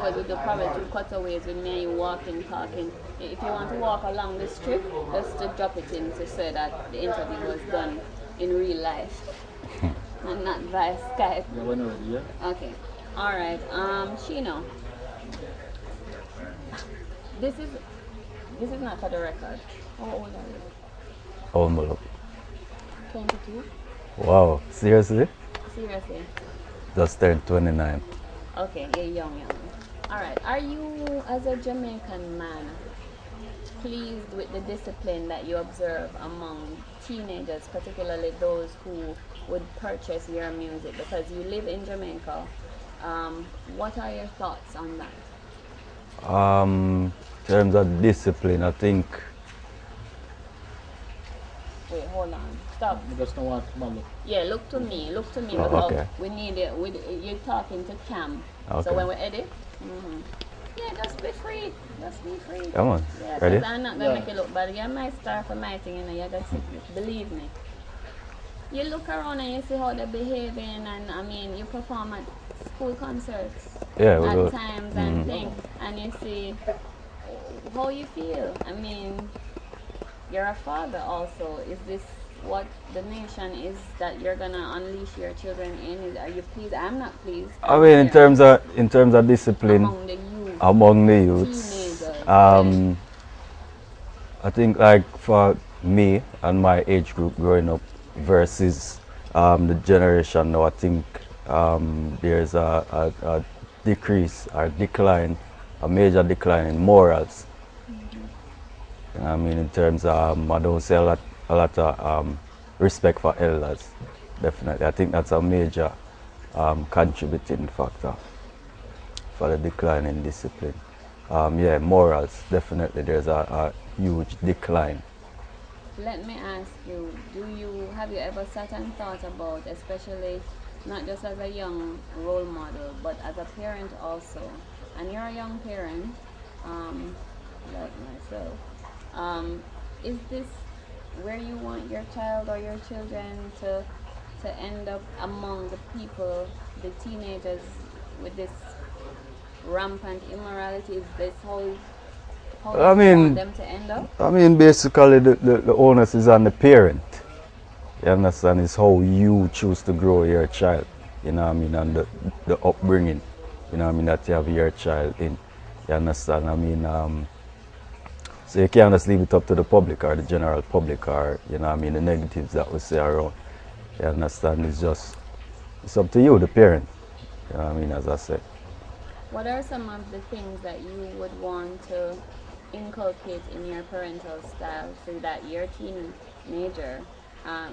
We do probably two cutaways with me and you walking, talking. If you want to walk along the strip, just to drop it in to say that the interview was done in real life and not via Skype. Yeah, when already, yeah? Okay. Alright. Chino. This is not for the record. How old are you? Oh, my love. 22? Wow, seriously? Seriously? Just turned 29. Okay, you're young. Alright. Are you, as a Jamaican man, pleased with the discipline that you observe among teenagers, particularly those who would purchase your music? Because you live in Jamaica. What are your thoughts on that? In terms of discipline, I think. Wait, hold on. Stop. You just don't want to look. Yeah, look to me. Look to me. Oh, Because okay. we need it. You're talking to Cam. Okay. So when we edit, yeah, just be free. Just be free. Come on. Yeah, Ready? because I'm not going to make it look bad. You're my star for my thing, you got to believe me. You look around and you see how they're behaving, and I mean, you perform at school concerts Yeah, at times and things, and you see how you feel. I mean, you're a father also. Is this what the nation is that you're gonna unleash your children in? Are you pleased? I'm not pleased. I mean, in terms of discipline among the youths, teenagers, I think like for me and my age group growing up versus the generation now, I think there's a decrease or decline, a major decline in morals. I mean, in terms of, I don't say a lot of respect for elders, definitely. I think that's a major contributing factor for the decline in discipline. Yeah, morals, definitely there's a huge decline. Let me ask you, have you ever sat and thought about, especially not just as a young role model, but as a parent also, and you're a young parent, like myself, is this where you want your child or your children to end up among the people, the teenagers, with this rampant immorality? Is this how you want them to end up? I mean, basically the onus is on the parent. You understand? It's how you choose to grow your child, you know what I mean, and the upbringing, you know what I mean, that you have your child in. You understand? I mean, so you can't just leave it up to the public or the general public or, you know what I mean, the negatives that we say around. You understand? It's up to you, the parent. You know what I mean, as I said. What are some of the things that you would want to inculcate in your parental style so that your teenager,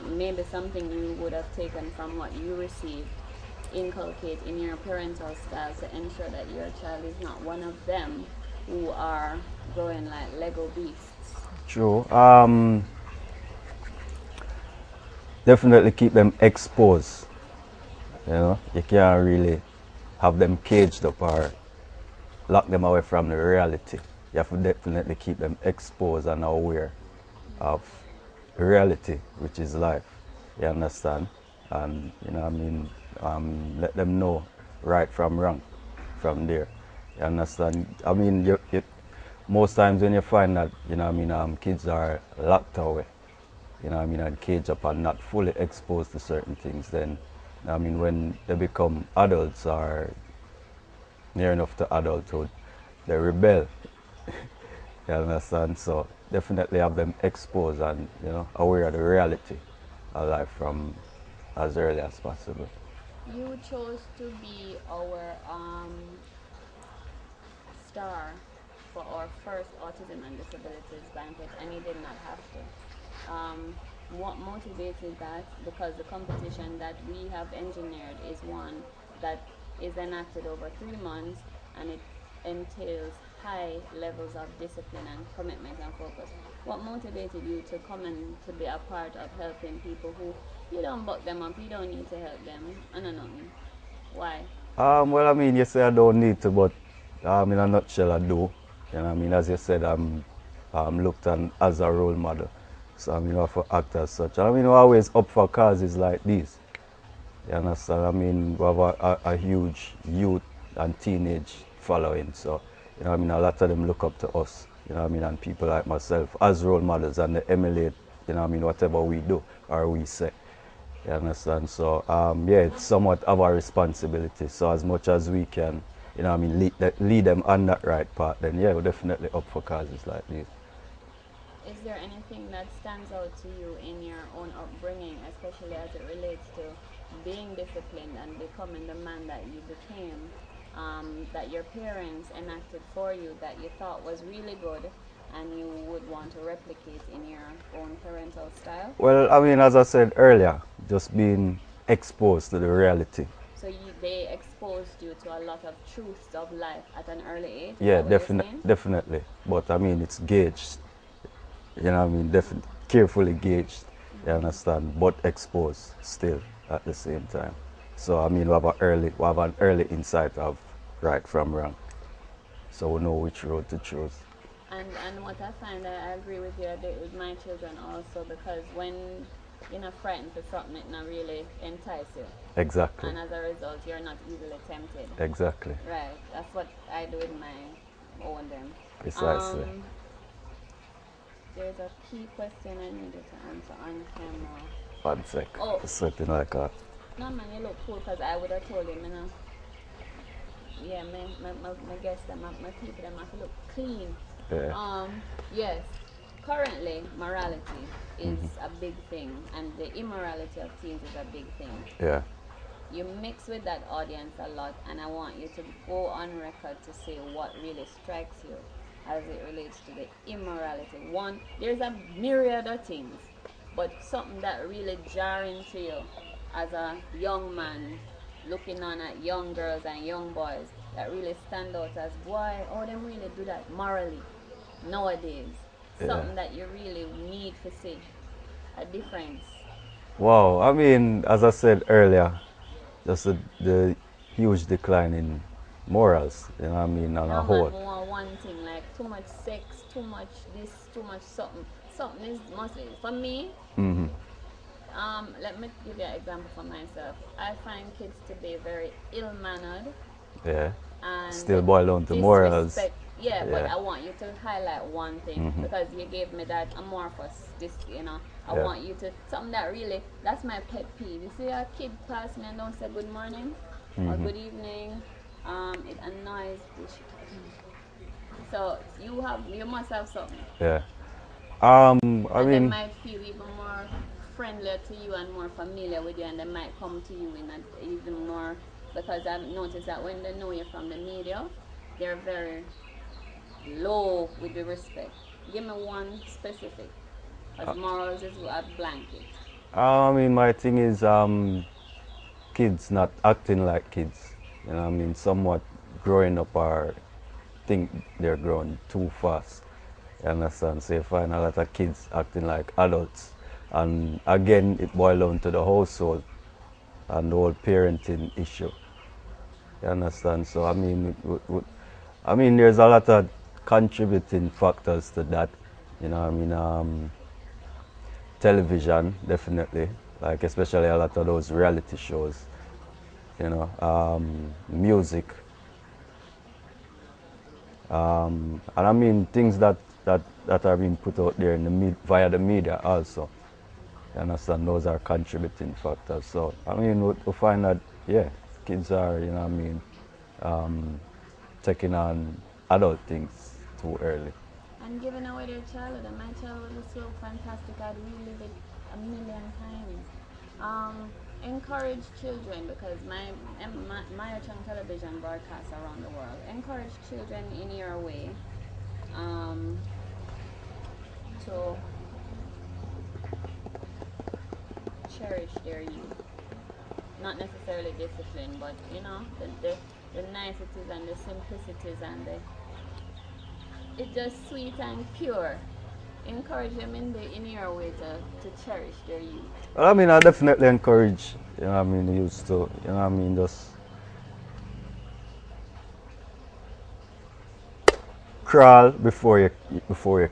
maybe something you would have taken from what you received, inculcate in your parental style to ensure that your child is not one of them who are growing like Lego beasts? True. Definitely keep them exposed. You know, you can't really have them caged up or lock them away from the reality. You have to definitely keep them exposed and aware of reality, which is life. You understand? And, you know what I mean, let them know right from wrong from there. You understand? I mean, most times when you find that, you know what I mean, kids are locked away, you know what I mean, and caged up and not fully exposed to certain things, then, I mean, when they become adults or near enough to adulthood, they rebel. You understand? So definitely have them exposed and, you know, aware of the reality of life from as early as possible. You chose to be our star for our first Autism and Disabilities Banquet, and you did not have to. What motivated that? Because the competition that we have engineered is one that is enacted over 3 months, and it entails high levels of discipline and commitment and focus. What motivated you to come and to be a part of helping people who you don't buck them up, you don't need to help them, and nothing? Why? Well, I mean, you say I don't need to, but in a nutshell, I do. You know what I mean? As you said, I'm looked at as a role model. So I mean, I have to act as such. And I mean, we're always up for causes like these. You understand? I mean, we have a huge youth and teenage following. So, you know what I mean, a lot of them look up to us, you know what I mean, and people like myself as role models, and they emulate, you know what I mean, whatever we do or we say. You understand? So, yeah, it's somewhat of our responsibility. So as much as we can, you know what I mean, lead them on that right path, then yeah, we're definitely up for causes like these. Is there anything that stands out to you in your own upbringing, especially as it relates to being disciplined and becoming the man that you became, that your parents enacted for you, that you thought was really good and you would want to replicate in your own parental style? Well, I mean, as I said earlier, just being exposed to the reality. So they exposed you to a lot of truths of life at an early age? Yeah, Is that what you're saying? definitely. But I mean, it's gauged. You know what I mean? Carefully gauged. You understand? But exposed still at the same time. So I mean, we have an early insight of right from wrong. So we know which road to choose. And what I find, I agree with you, I do it with my children also, because when you're not frightened for something, it not really entice you. Exactly. And as a result, you're not easily tempted. Exactly. Right. That's what I do with my own them. Precisely. There's a key question I needed to answer on camera. 1 sec. Oh. Something like that. No man, you look cool, because I would have told him, you know. Yeah, my guests, my people, them have to look clean. Yeah. Yes. Currently, morality is a big thing, and the immorality of teens is a big thing. Yeah. You mix with that audience a lot, and I want you to go on record to say what really strikes you as it relates to the immorality. One, there's a myriad of things, but something that really jarring to you as a young man looking on at young girls and young boys that really stand out as, boy, oh, them really do that morally nowadays. Yeah. Something that you really need to see a difference. Wow. I mean, as I said earlier, just the huge decline in morals, you know what I mean, on a Now whole. man want one thing, like too much sex, too much this, too much something. Something is mostly for me. Let me give you an example for myself. I find kids to be very ill-mannered Yeah. and Still boil down to morals. Yeah, but Yeah. I want you to highlight one thing because you gave me that amorphous, this, you know. I Yeah. want you to, something that really, that's my pet peeve. You see a kid pass me and don't say good morning or good evening, it annoys the shit out of me. So you must have something. Yeah. I And they mean, might feel even more friendlier to you and more familiar with you, and they might come to you in a, even more, because I've noticed that when they know you from the media, they're very low with the respect. Give me one specific, because morals is a blanket. my thing is, kids not acting like kids. You know what I mean? Somewhat growing up or think they're growing too fast. You understand? So you find a lot of kids acting like adults. And again, it boils down to the household and the whole parenting issue. You understand? So I mean, there's a lot of contributing factors to that. You know what I mean? Television, definitely. Like especially a lot of those reality shows. You know, music. And I mean things that are being put out there in the via the media also. You understand? Those are contributing factors. So I mean, we find that yeah, kids are, you know what I mean, taking on adult things too early. And giving away their childhood, and my childhood was so fantastic, I'd relive it a million times. Encourage children, because my channel television broadcasts around the world. Encourage children in your way to cherish their youth. Not necessarily discipline, but you know, the niceties and the simplicities and the, it's just sweet and pure. Encourage them in your way to cherish their youth. Well, I mean, I definitely encourage, you know what I mean, the youth to, you know what I mean, just crawl before you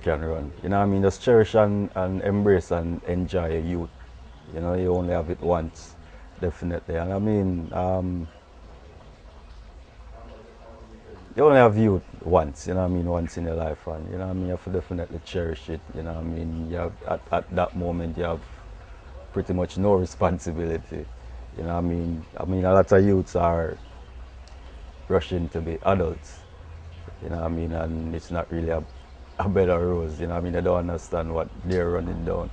can run. You know what I mean? Just cherish and embrace and enjoy your youth. You know, you only have it once, definitely. And I mean, you only have youth once, you know what I mean, once in your life, and you know what I mean, you have to definitely cherish it, you know what I mean. You have, at that moment you have pretty much no responsibility. You know what I mean? I mean, a lot of youths are rushing to be adults, you know what I mean, and it's not really a bed of roses, you know what I mean. They don't understand what they're running down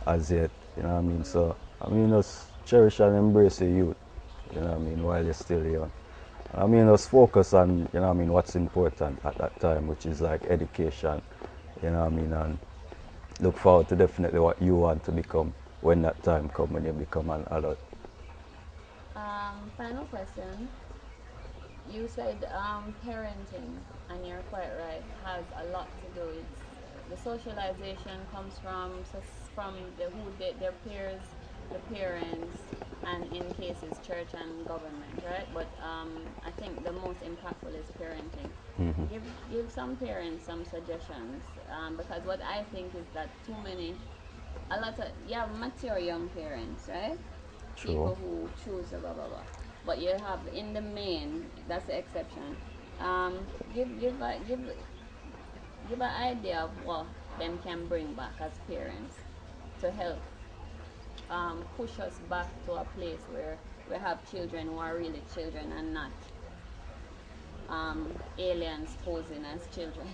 as yet, you know what I mean. So I mean, just cherish and embrace your youth, you know what I mean, while you're still young. I mean, just focus on, you know what I mean, what's important at that time, which is like education, you know what I mean, and look forward to definitely what you want to become when that time comes, when you become an adult. Final question. You said parenting, and you're quite right, has a lot to do. It's the socialization comes from their peers, the parents, and in cases church and government, right? But I think the most impactful is parenting. Hmm. Give some parents some suggestions, because what I think is that a lot of you have mature young parents, right? True. People who choose blah blah blah. But you have in the main, that's the exception. Give an idea of what them can bring back as parents to help push us back to a place where we have children who are really children and not aliens posing as children.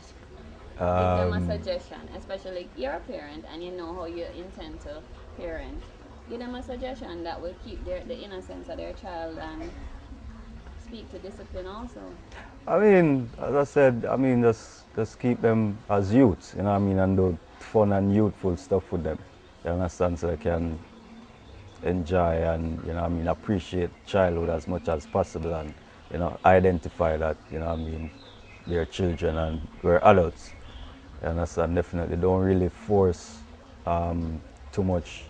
Give them a Um, suggestion, especially you're a parent and you know how you intend to parent. Give them a suggestion that will keep the innocence of their child and speak to discipline also. I mean, as I said, I mean, just keep them as youths, you know what I mean, and do fun and youthful stuff with them. You understand? So they can enjoy and, you know what I mean, appreciate childhood as much as possible and, you know, identify that, you know what I mean, they're children and we're adults. You understand? Definitely don't really force too much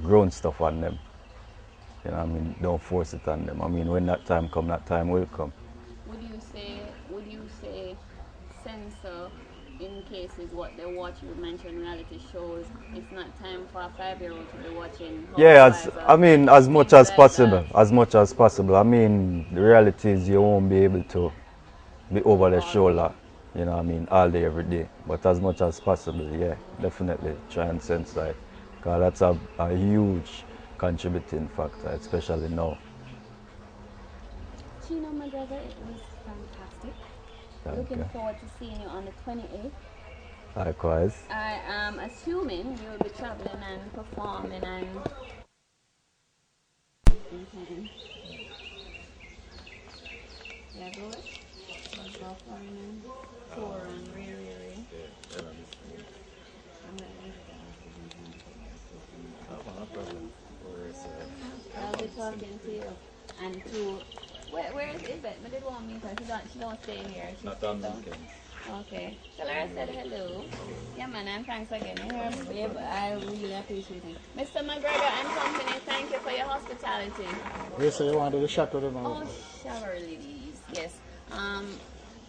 grown stuff on them. You know what I mean? Don't force it on them. I mean, when that time come, that time will come. Would you say censor in cases what they watch? You mentioned reality shows. It's not time for a 5-year-old to be watching Yeah, Housewives or I mean, as much things as like possible. that. As much as possible. I mean, the reality is you won't be able to be over the All day. shoulder, you know what I mean, all day, every day. But as much as possible, yeah, definitely try and censor it. Because that's a huge contributing factor, especially now. Chino McGregor, it was fantastic. Thank Looking you. forward to seeing you on the 28th. Likewise. I am assuming you will be traveling and performing and. Mhm. Yeah, good. Performing and tour and really. I'm gonna leave it I'll be talking to you. And to where is Yvette? I did want to meet her. She don't stay here. She stays down. Okay. Tell her I said hello. Yeah man, and thanks again. Here, babe, I really appreciate it. Mr. McGregor and company, thank you for your hospitality. You say you want to do the shot with them? Oh, shower ladies. Yes.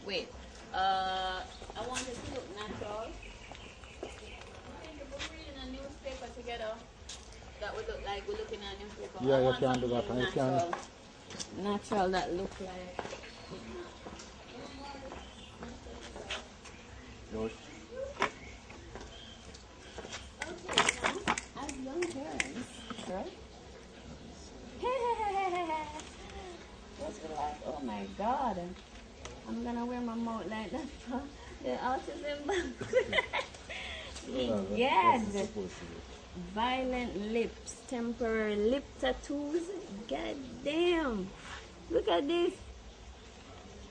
Wait. I wanted to look natural. Think if we're reading a newspaper together, that would look like we're looking at a newspaper. Yeah, I you want can do that. something And you can. natural. Natural that look like. Okay, now, as young parents, right? Just be like, oh my god, I'm gonna wear my mouth like that for the autism box. Yes. Violent lips, temporary lip tattoos. God damn. Look at this.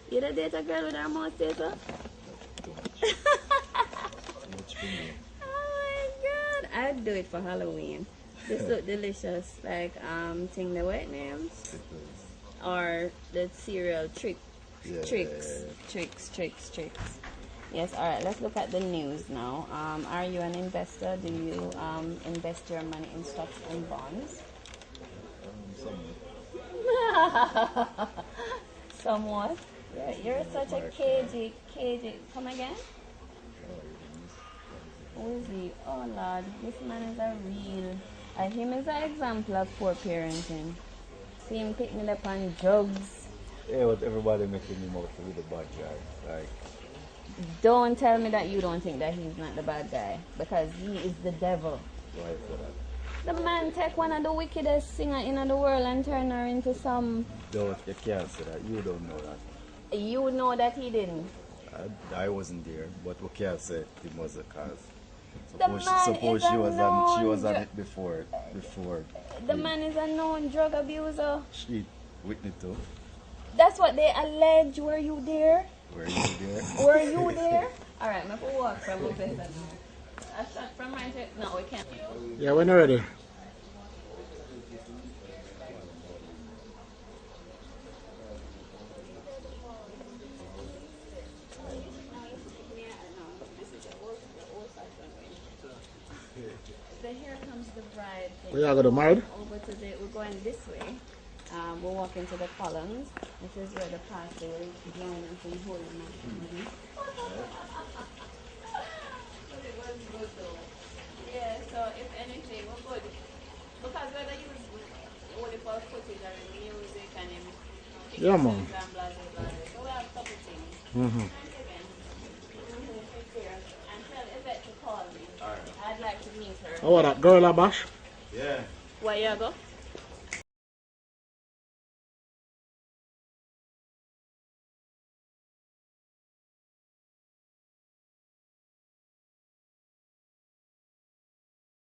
You the date a girl with her mouth tattoo? Oh my god. I'd do it for Halloween. This look delicious. Like thing the white names. Or the cereal tricks. Yes, all right. Let's look at the news now. Are you an investor? Do you invest your money in stocks and bonds? Somewhat. You're such a cagey. Come again? Who is he? Oh Lord, this man is a real. Him is an example of poor parenting. See him picking up on drugs Yeah, but everybody making him out to be the bad guy. Like, Don't tell me that you don't think that he's not the bad guy, because he is the devil. why for that? The man take one of the wickedest singer in the world and turn her into some. Don't, you can't say that. You don't know that. You know that he didn't. I wasn't there, but we can't say it was a cause. The man Suppose is she a was on known it before. The man is a known drug abuser. She Whitney too. That's what they allege. Were you there? Were you there? Were you there? All right, I'm going to walk from up here. A shot from right here. No, we can't. Yeah, when you're ready. So here comes the bride. We are gonna married? We're going this way. We'll walk into the columns. This is where the pastor will join us in holy matrimony. But it was good though. Yeah, so if anything, we're good. Because whether you use only for footage or music and Yeah, man. and blah, blah, blah. So we have a couple things. Mm-hmm. And tell Yvette to call me. I'd like to meet her. Oh, what that girl a bash? Yeah. Where you go?